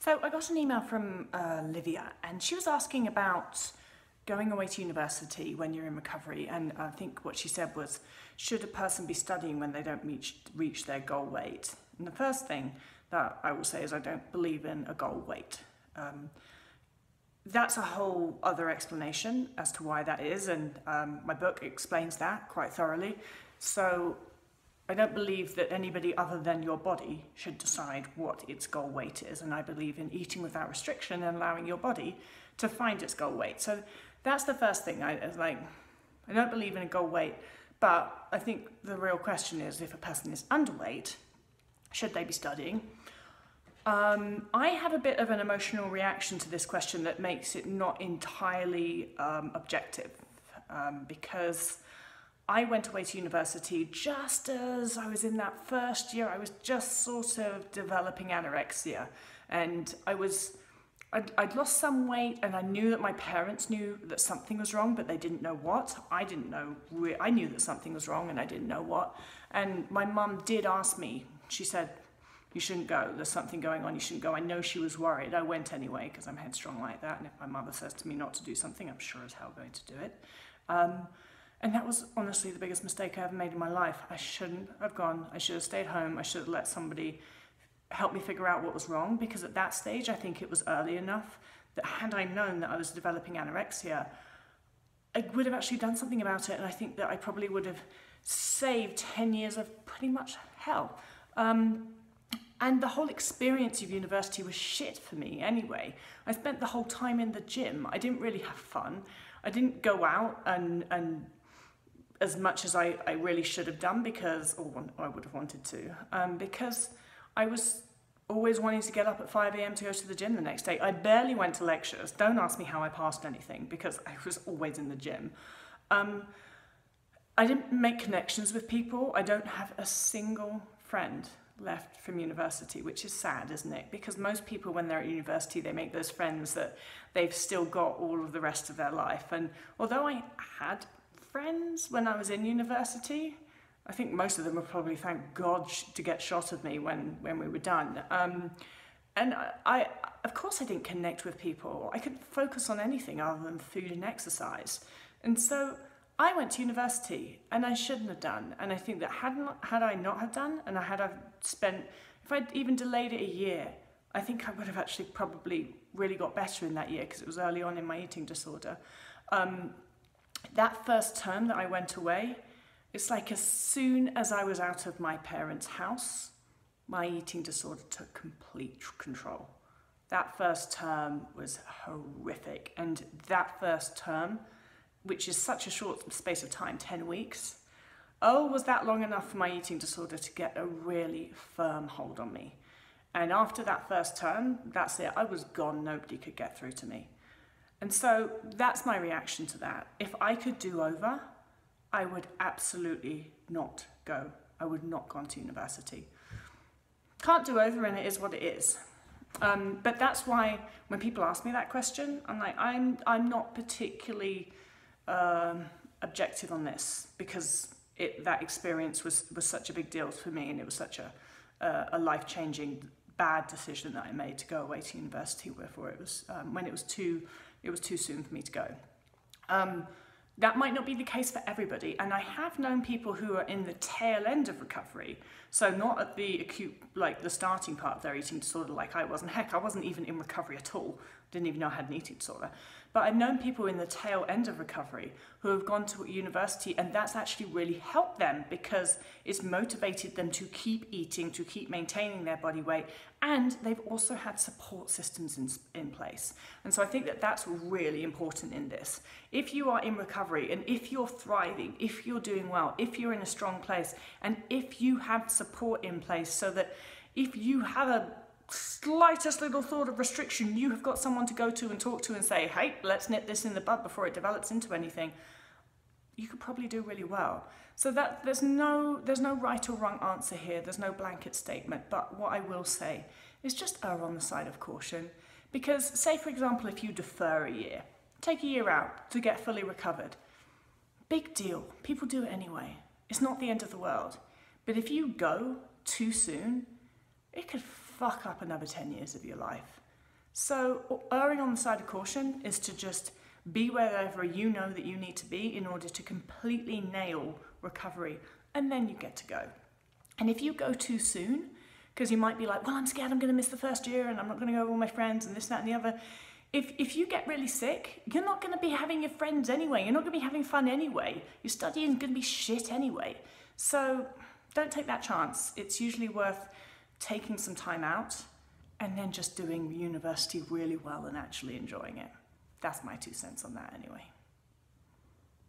So I got an email from Livia, and she was asking about going away to university when you're in recovery. And I think what she said was, should a person be studying when they don't reach their goal weight? And the first thing that I will say is I don't believe in a goal weight. That's a whole other explanation as to why that is, and my book explains that quite thoroughly. So I don't believe that anybody other than your body should decide what its goal weight is, and I believe in eating without restriction and allowing your body to find its goal weight. So that's the first thing. I don't believe in a goal weight, but I think the real question is, if a person is underweight, should they be studying? I have a bit of an emotional reaction to this question that makes it not entirely objective, because I went away to university just as I was in that first year. I was just sort of developing anorexia, and I'd lost some weight, and I knew that my parents knew that something was wrong, but they didn't know what. I didn't know. I knew that something was wrong, and I didn't know what. And my mum did ask me. She said, "You shouldn't go. There's something going on. You shouldn't go." I know she was worried. I went anyway because I'm headstrong like that. And if my mother says to me not to do something, I'm sure as hell going to do it. And that was honestly the biggest mistake I ever made in my life. I shouldn't have gone. I should have stayed home. I should have let somebody help me figure out what was wrong, because at that stage, I think it was early enough that had I known that I was developing anorexia, I would have actually done something about it. And I think that I probably would have saved 10 years of pretty much hell. And the whole experience of university was shit for me anyway. I spent the whole time in the gym. I didn't really have fun. I didn't go out and as much as I really should have done, or I would have wanted to, because I was always wanting to get up at 5 a.m. to go to the gym the next day. I barely went to lectures. Don't ask me how I passed anything, because I was always in the gym. I didn't make connections with people. I don't have a single friend left from university, which is sad, isn't it? Because most people, when they're at university, they make those friends that they've still got all of the rest of their life. And although I had friends when I was in university, I think most of them were probably, thank God, to get shot of me when we were done. And I, of course, I didn't connect with people. I couldn't focus on anything other than food and exercise. And so I went to university, and I shouldn't have done. And I think that had I not have done, and if I'd even delayed it a year, I think I would have actually probably really got better in that year, because it was early on in my eating disorder. That first term that I went away, it's like as soon as I was out of my parents' house, my eating disorder took complete control. That first term was horrific. And that first term, which is such a short space of time, 10 weeks, was that long enough for my eating disorder to get a really firm hold on me. And after that first term, that's it. I was gone. Nobody could get through to me. And so that's my reaction to that. If I could do over, I would absolutely not go. I would not go on to university. Can't do over, and it is what it is. But that's why when people ask me that question, I'm like, I'm not particularly objective on this, because that experience was such a big deal for me, and it was such a life-changing bad decision that I made to go away to university. Wherefore it was when it was too soon for me to go. That might not be the case for everybody, and I have known people who are in the tail end of recovery, so not at the acute, like the starting part of their eating disorder like I was, and heck, I wasn't even in recovery at all, didn't even know I had an eating disorder. But I've known people in the tail end of recovery who have gone to university, and that's actually really helped them, because it's motivated them to keep eating, to keep maintaining their body weight, and they've also had support systems in place. And so I think that that's really important in this. If you are in recovery, and if you're thriving, if you're doing well, if you're in a strong place, and if you have support in place, so that if you have a slightest little thought of restriction, you have got someone to go to and talk to and say, hey, let's nip this in the bud before it develops into anything, you could probably do really well. So that there's no right or wrong answer here. There's no blanket statement. But what I will say is just err on the side of caution. Because say, for example, if you defer a year, take a year out to get fully recovered, big deal. People do it anyway. It's not the end of the world. But if you go too soon, it could fuck up another 10 years of your life. So erring on the side of caution is to just be wherever you know that you need to be in order to completely nail recovery, and then you get to go. And if you go too soon, because you might be like, well, I'm scared I'm going to miss the first year and I'm not going to go with all my friends and this, that, and the other. If you get really sick, you're not going to be having your friends anyway. You're not going to be having fun anyway. Your studying is going to be shit anyway. So don't take that chance. It's usually worth taking some time out and then just doing university really well and actually enjoying it. That's my 2 cents on that anyway.